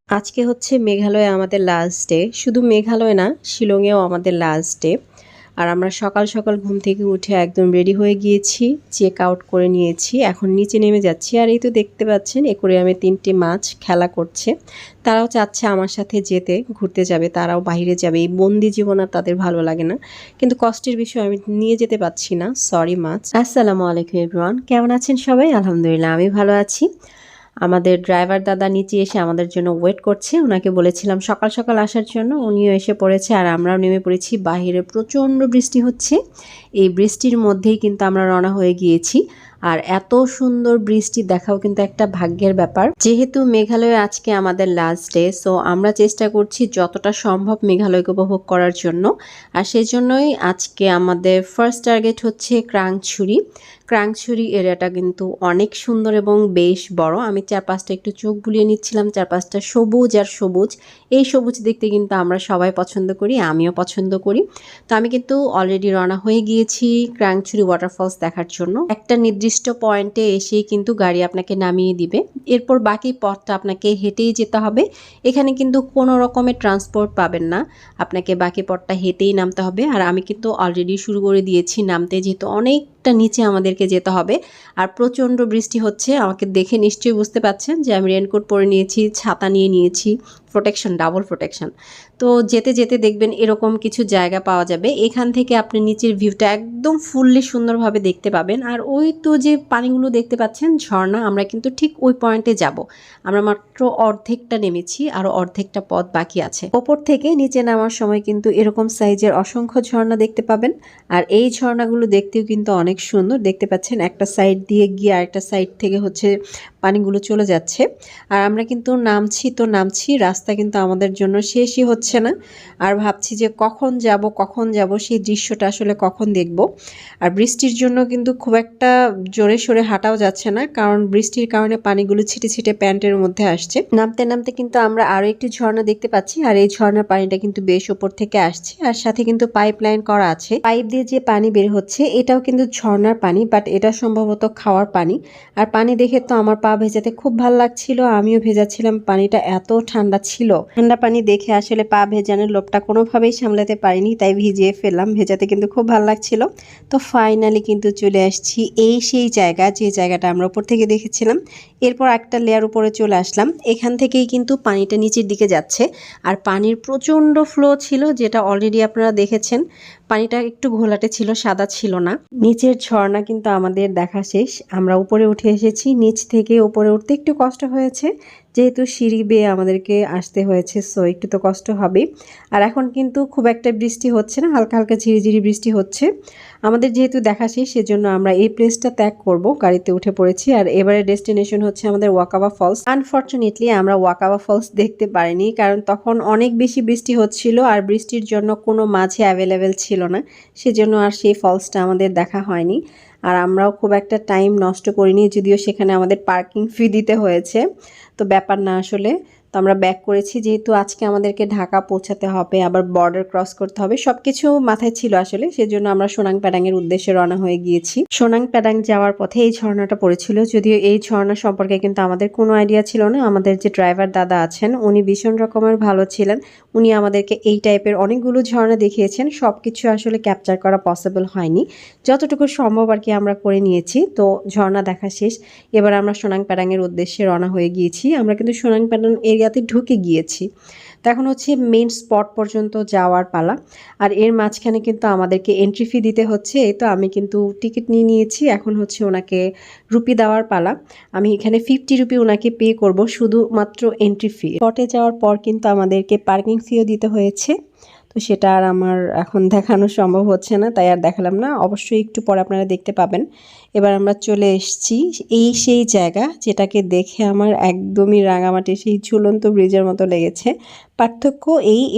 আজকে হচ্ছে মেঘালয়ে আমাদের লাস্ট ডে। শুধু মেঘালয় না, শিলংয়েও আমাদের লাস্ট ডে। আর আমরা সকাল সকাল ঘুম থেকে উঠে একদম রেডি হয়ে গিয়েছি, চেক আউট করে নিয়েছি। এখন নিচে নেমে যাচ্ছি। আর এই তো দেখতে পাচ্ছেন অ্যাকোয়ারিয়ামে 3টে মাছ খেলা করছে। তারাও চাচ্ছে আমার সাথে যেতে, ঘুরতে যাবে, তারাও বাইরে যাবে। এই বন্দি জীবন আর তাদের ভালো লাগে না, কিন্তু কষ্টের বিষয় আমি নিয়ে যেতে পারছি না। সরি মাছ। আসসালামু আলাইকুম এভরিওয়ান, কেমন আছেন সবাই? আলহামদুলিল্লাহ আমি ভালো আছি। আমাদের ড্রাইভার দাদা নিচে এসে আমাদের জন্য ওয়েট করছে। ওনাকে বলেছিলাম সকাল সকাল আসার জন্য, উনিও এসে পড়েছে আর আমরাও নেমে পড়েছি। বাহিরে প্রচণ্ড বৃষ্টি হচ্ছে। এই বৃষ্টির মধ্যেই কিন্তু আমরা রওনা হয়ে গিয়েছি। আর এত সুন্দর বৃষ্টি দেখাও কিন্তু একটা ভাগ্যের ব্যাপার। যেহেতু মেঘালয়ে আজকে আমাদের লাস্ট ডে, সো আমরা চেষ্টা করছি যতটা সম্ভব মেঘালয়কে উপভোগ করার জন্য। আর সেজন্যই আজকে আমাদের ফার্স্ট টার্গেট হচ্ছে ক্রাংছড়ি। ক্রাংছড়ি এরিয়াটা কিন্তু অনেক সুন্দর এবং বেশ বড়। আমি চারপাশটা একটু চোখ বুলিয়ে নিচ্ছিলাম, চারপাশটা সবুজ আর সবুজ। এই সবুজ দেখতে কিন্তু আমরা সবাই পছন্দ করি, আমিও পছন্দ করি। তো আমি কিন্তু অলরেডি রওনা হয়ে গিয়েছি ক্রাংছড়ি ওয়াটারফলস দেখার জন্য। একটা নির্দিষ্ট পয়েন্টে এসেই কিন্তু গাড়ি আপনাকে নামিয়ে দিবে। এরপর বাকি পথটা আপনাকে হেঁটেই যেতে হবে। এখানে কিন্তু কোনো রকমের ট্রান্সপোর্ট পাবেন না, আপনাকে বাকি পথটা হেঁটেই নামতে হবে। আর আমি কিন্তু অলরেডি শুরু করে দিয়েছি নামতে, যেহেতু অনেকটা নিচে আমাদেরকে যেতে হবে। আর প্রচণ্ড বৃষ্টি হচ্ছে, আমাকে দেখে নিশ্চয়ই বুঝতে পারছেন যে আমি রেনকোট পরে নিয়েছি, ছাতা নিয়ে নিয়েছি, প্রোটেকশন, ডাবল প্রোটেকশন। তো যেতে যেতে দেখবেন এরকম কিছু জায়গা পাওয়া যাবে। এখান থেকে আপনি নিচের ভিউটা একদম ফুললি সুন্দরভাবে দেখতে পাবেন। আর ওই তো যে পানিগুলো দেখতে পাচ্ছেন, ঝর্ণা, আমরা কিন্তু ঠিক ওই পয়েন্টে যাব। আমরা মাত্র অর্ধেকটা নেমেছি, আরও অর্ধেকটা পথ বাকি আছে। ওপর থেকে নিচে নামার সময় কিন্তু এরকম সাইজের অসংখ্য ঝর্ণা দেখতে পাবেন। আর এই ঝর্ণাগুলো দেখতেও কিন্তু অনেক সুন্দর। দেখতে পাচ্ছেন একটা সাইড দিয়ে গিয়ে আরেকটা সাইড থেকে হচ্ছে পানিগুলো চলে যাচ্ছে। আর আমরা কিন্তু নামছি তো নামছি, রাস্তা কিন্তু আমাদের জন্য শেষই হচ্ছে না। আর ভাবছি যে কখন যাব সেই দৃশ্যটা আসলে কখন দেখব। আর বৃষ্টির জন্য কিন্তু খুব একটা জোরে সোরে হাঁটাও যাচ্ছে না, কারণ বৃষ্টির কারণে পানিগুলো ছিটে ছিটে প্যান্টের মধ্যে আসছে। নামতে নামতে কিন্তু আমরা আরও একটি ঝর্ণা দেখতে পাচ্ছি। আর এই ঝর্ণার পানিটা কিন্তু বেশ উপর থেকে আসছে, আর সাথে কিন্তু পাইপ লাইন করা আছে। পাইপ দিয়ে যে পানি বের হচ্ছে এটাও কিন্তু ঝর্ণার পানি, বাট এটা সম্ভবত খাওয়ার পানি। আর পানি দেখে তো আমার পা ভেজাতে খুব ভালো লাগছিল, আমিও ভেজাচ্ছিলাম। পানিটা এত ঠান্ডা ছিল, ঠান্ডা পানি দেখে আসলে পা ভেজানোর লোভটা কোনোভাবেই সামলাতে পারিনি, তাই ভিজিয়ে ফেললাম। ভেজাতে কিন্তু খুব ভালো লাগছিল। তো ফাইনালি কিন্তু চলে আসছি এই সেই জায়গা, যে জায়গাটা আমরা উপর থেকে দেখেছিলাম। এরপর একটা লেয়ার উপরে চলে আসলাম। এখান থেকেই কিন্তু পানিটা নিচের দিকে যাচ্ছে। আর পানির প্রচণ্ড ফ্লো ছিল, যেটা অলরেডি আপনারা দেখেছেন। পানিটা একটু ঘোলাটে ছিল, সাদা ছিল না। নিচের ঝর্ণা কিন্তু আমাদের দেখা শেষ। আমরা উপরে উঠে এসেছি। নিচ থেকে উপরে উঠতে একটু কষ্ট হয়েছে, যেহেতু সিঁড়ি বেয়ে আমাদেরকে আসতে হয়েছে, সো একটু তো কষ্ট হবেই। আর এখন কিন্তু খুব একটা বৃষ্টি হচ্ছে না, হালকা হালকা ঝিরিঝিরি বৃষ্টি হচ্ছে। আমাদের যেহেতু দেখা শেষ, সেজন্য আমরা এই প্লেসটা ত্যাগ করব, গাড়িতে উঠে পড়েছি। আর এবারে ডেস্টিনেশন হচ্ছে আমাদের ওয়াকাবা ফলস। আনফর্চুনেটলি আমরা ওয়াকাবা ফলস দেখতে পারিনি, কারণ তখন অনেক বেশি বৃষ্টি হচ্ছিল আর বৃষ্টির জন্য কোনো মাঝে অ্যাভেলেবেল ছিল না। সেজন্য আর সেই ফলসটা আমাদের দেখা হয়নি। আর আমরাও খুব একটা টাইম নষ্ট করিনি, যদিও সেখানে আমাদের পার্কিং ফি দিতে হয়েছে। তো ব্যাপার না আসলে। তো আমরা ব্যাক করেছি, যেহেতু আজকে আমাদেরকে ঢাকা পৌঁছাতে হবে, আবার বর্ডার ক্রস করতে হবে, সব কিছু মাথায় ছিল আসলে। সেজন্য আমরা সোনাং প্যাডাংয়ের উদ্দেশ্যে রওনা হয়ে গিয়েছি। সোনাং প্যাডাং যাওয়ার পথে এই ঝর্ণাটা পড়েছিল, যদিও এই ঝর্ণা সম্পর্কে কিন্তু আমাদের কোনো আইডিয়া ছিল না। আমাদের যে ড্রাইভার দাদা আছেন, উনি ভীষণ রকমের ভালো ছিলেন। উনি আমাদেরকে এই টাইপের অনেকগুলো ঝর্ণা দেখিয়েছেন। সব কিছু আসলে ক্যাপচার করা পসিবল হয়নি, যতটুকু সম্ভব আর কি আমরা করে নিয়েছি। তো ঝর্ণা দেখা শেষ, এবার আমরা সোনাং প্যাডাংয়ের উদ্দেশ্যে রওনা হয়ে গিয়েছি। আমরা কিন্তু সোনাং প্যাডাং এরিয়াতে ঢুকে গিয়েছি। তো এখন হচ্ছে মেইন স্পট পর্যন্ত যাওয়ার পালা। আর এর মাঝখানে কিন্তু আমাদেরকে এন্ট্রি ফি দিতে হচ্ছে। এই তো আমি কিন্তু টিকিট নিয়ে নিয়েছি, এখন হচ্ছে ওনাকে রুপি দেওয়ার পালা। আমি এখানে 50 রুপি ওনাকে পে করব, শুধুমাত্র এন্ট্রি ফি। স্পটে যাওয়ার পর কিন্তু আমাদেরকে পার্কিং ফিও দিতে হয়েছে। তো সেটা আর আমার এখন দেখানো সম্ভব হচ্ছে না, তাই আর দেখালাম না। অবশ্যই একটু পরে আপনারা দেখতে পাবেন। এবার আমরা চলে এসেছি এই সেই জায়গা, যেটাকে দেখে আমার একদমই রাঙামাটি সেই ঝুলন্ত ব্রিজের মতো লেগেছে। পার্থক্য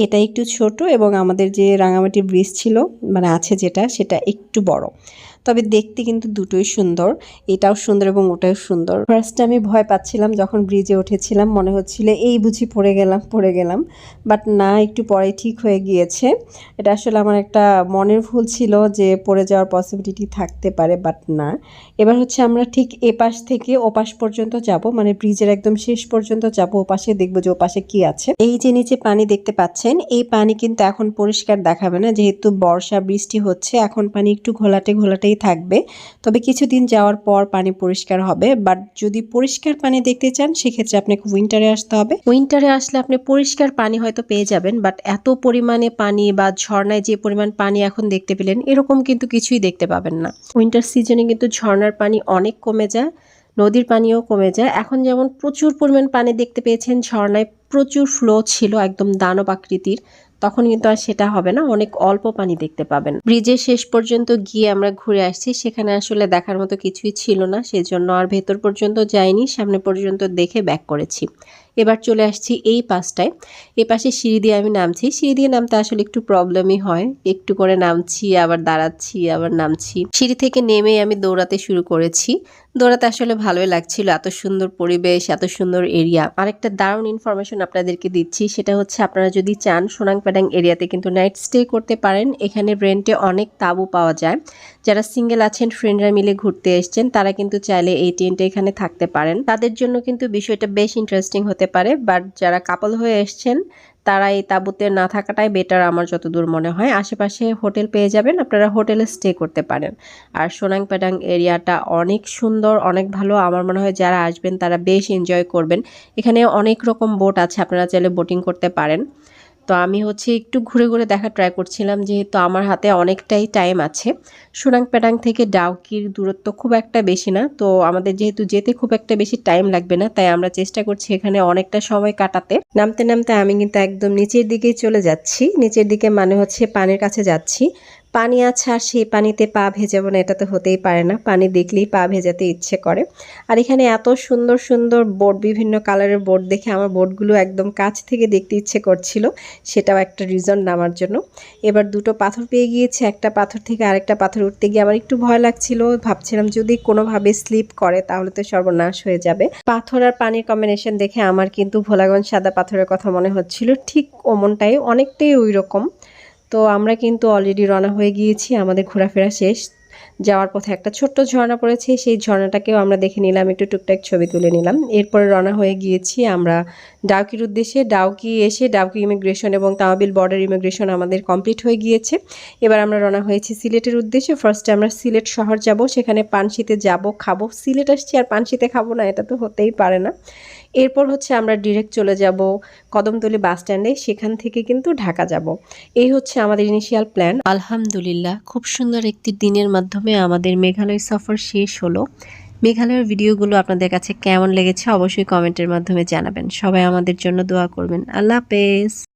এটা একটু ছোট এবং আমাদের যে রাঙামাটি ব্রিজ ছিল মানে আছে যেটা সেটা একটু বড়। তবে দেখতে কিন্তু দুটোই সুন্দর, এটাও সুন্দর এবং ওটাও সুন্দর। ফার্স্টে আমি ভয় পাচ্ছিলাম যখন ব্রিজে উঠেছিলাম, মনে হচ্ছিল এই বুঝি পড়ে গেলাম, বাট না, একটু পরে ঠিক হয়ে গিয়েছে। এটা আসলে আমার একটা মনের ভুল ছিল যে পড়ে যাওয়ার পসিবিলিটি থাকতে পারে, বাট না। এবার হচ্ছে আমরা ঠিক এপাশ থেকে ওপাশ পর্যন্ত যাব, মানে ব্রিজের একদম শেষ পর্যন্ত যাব, ওপাশে দেখবো যে ওপাশে কি আছে। এই যে নিচে পানি দেখতে পাচ্ছেন, এই পানি কিন্তু এখন পরিষ্কার দেখাবে না, যেহেতু বর্ষা বৃষ্টি হচ্ছে, এখন পানি একটু ঘোলাটেই থাকবে। তবে কিছুদিন যাওয়ার পর পানি পরিষ্কার হবে। বাট যদি পরিষ্কার পানি দেখতে চান সেক্ষেত্রে আপনাকে উইন্টারে আসতে হবে। উইন্টারে আসলে আপনি পরিষ্কার পানি হয়তো পেয়ে যাবেন, বাট এত পরিমাণে পানি বা ঝর্ণায় যে পরিমাণ পানি এখন দেখতে পেলেন এরকম কিন্তু কিছুই দেখতে পাবেন না। উইন্টার সিজনে কিন্তু ঝর্ণার পানি অনেক কমে যায়, নদীর পানিও কমে যায়। এখন যেমন প্রচুর পরিমাণ পানি দেখতে পেয়েছেন, ঝর্ণায় প্রচুর ফ্লো ছিল একদম দানব আকৃতির, তখন কিন্তু আর সেটা হবে না, অনেক অল্প পানি দেখতে পাবেন। ব্রিজের শেষ পর্যন্ত গিয়ে আমরা ঘুরে আসছি, সেখানে আসলে দেখার মতো কিছুই ছিল না, সেজন্য আর ভেতর পর্যন্ত যাইনি, সামনে পর্যন্ত দেখে ব্যাক করেছি। এবার চলে আসছি এই পাশটায়। এই পাশে সিঁড়ি দিয়ে আমি নামছি, সিঁড়ি দিয়ে নামতে আসলে একটু প্রবলেমই হয়, একটু করে নামছি আবার দাঁড়াচ্ছি আবার নামছি। সিঁড়ি থেকে নেমে আমি দৌড়াতে শুরু করেছি। দৌড়াতে আসলে ভালোই লাগছিল, এত সুন্দর পরিবেশ, এত সুন্দর এরিয়া। আরেকটা দারুণ ইনফরমেশন আপনাদেরকে দিচ্ছি, সেটা হচ্ছে আপনারা যদি চান সোনাং প্যাডাং এরিয়াতে কিন্তু নাইট স্টে করতে পারেন। এখানে রেন্টে অনেক তাঁবু পাওয়া যায়। যারা সিঙ্গেল আছেন, ফ্রেন্ডরা মিলে ঘুরতে এসছেন, তারা কিন্তু চাইলে এই টেন্টে এখানে থাকতে পারেন। তাদের জন্য কিন্তু বিষয়টা বেশ ইন্টারেস্টিং হতে পারে, বাট যারা কাপল হয়ে এসছেন তারা এই তাঁবুতে না থাকাটাই বেটার আমার যতদূর মনে হয়। আশেপাশে হোটেল পেয়ে যাবেন, আপনারা হোটেলে স্টে করতে পারেন। আর সোনাং প্যাডাং এরিয়াটা অনেক সুন্দর, অনেক ভালো। আমার মনে হয় যারা আসবেন তারা বেশ এনজয় করবেন। এখানে অনেক রকম বোট আছে, আপনারা চাইলে বোটিং করতে পারেন। তো আমি হচ্ছে একটু ঘুরে ঘুরে দেখা ট্রাই করছিলাম, যেহেতু আমার হাতে অনেকটাই টাইম আছে। সোনাং প্যাডাং থেকে ডাউকির দূরত্ব খুব একটা বেশি না, তো আমাদের যেহেতু যেতে খুব একটা বেশি টাইম লাগবে না, তাই আমরা চেষ্টা করছি এখানে অনেকটা সময় কাটাতে। নামতে নামতে আমি কিন্তু একদম নিচের দিকেই চলে যাচ্ছি। নিচের দিকে মানে হচ্ছে পানির কাছে যাচ্ছি। পানি আছে আর সেই পানিতে পা ভেজাবো না, এটা তো হতেই পারে না। পানি দেখলেই পা ভেজাতে ইচ্ছে করে। আর এখানে এত সুন্দর সুন্দর বোট, বিভিন্ন কালারের বোট দেখে আমার বোটগুলো একদম কাছ থেকে দেখতে ইচ্ছে করছিল, সেটাও একটা রিজন নামার জন্য। এবার দুটো পাথর পেয়ে গিয়েছে, একটা পাথর থেকে আরেকটা পাথর উঠতে গিয়ে আমার একটু ভয় লাগছিল, ভাবছিলাম যদি কোনোভাবে স্লিপ করে তাহলে তো সর্বনাশ হয়ে যাবে। পাথর আর পানির কম্বিনেশন দেখে আমার কিন্তু ভোলাগঞ্জ সাদা পাথরের কথা মনে হচ্ছিল, ঠিক ওমনটাই, অনেকটাই ওই রকম। তো আমরা কিন্তু অলরেডি রওনা হয়ে গিয়েছি, আমাদের ঘোরাফেরা শেষ। যাওয়ার পথে একটা ছোট্ট ঝর্ণা পড়েছে, সেই ঝর্ণাটাকেও আমরা দেখে নিলাম, একটু টুকটাক ছবি তুলে নিলাম। এরপরে রওনা হয়ে গিয়েছি আমরা ডাউকির উদ্দেশ্যে। ডাউকি এসে ডাউকি ইমিগ্রেশন এবং তামাবিল বর্ডার ইমিগ্রেশন আমাদের কমপ্লিট হয়ে গিয়েছে। এবার আমরা রওনা হয়েছি সিলেটের উদ্দেশ্যে। ফার্স্টে আমরা সিলেট শহর যাব, সেখানে পানশিতে যাব, খাবো। সিলেট আসছি আর পানশিতে খাবো না, এটা তো হতেই পারে না। এরপর হচ্ছে আমরা ডিরেক্ট চলে যাব কদমতলী বাস স্ট্যান্ডে, সেখান থেকে কিন্তু ঢাকা যাব। এই হচ্ছে আমাদের ইনিশিয়াল প্ল্যান। আলহামদুলিল্লাহ, খুব সুন্দর একটি দিনের মাধ্যমে আমাদের মেঘালয় সফর শেষ হলো। মেঘালয়ের ভিডিওগুলো আপনাদের কাছে কেমন লেগেছে অবশ্যই কমেন্টের মাধ্যমে জানাবেন। সবাই আমাদের জন্য দোয়া করবেন। আল্লাহ হাফেজ।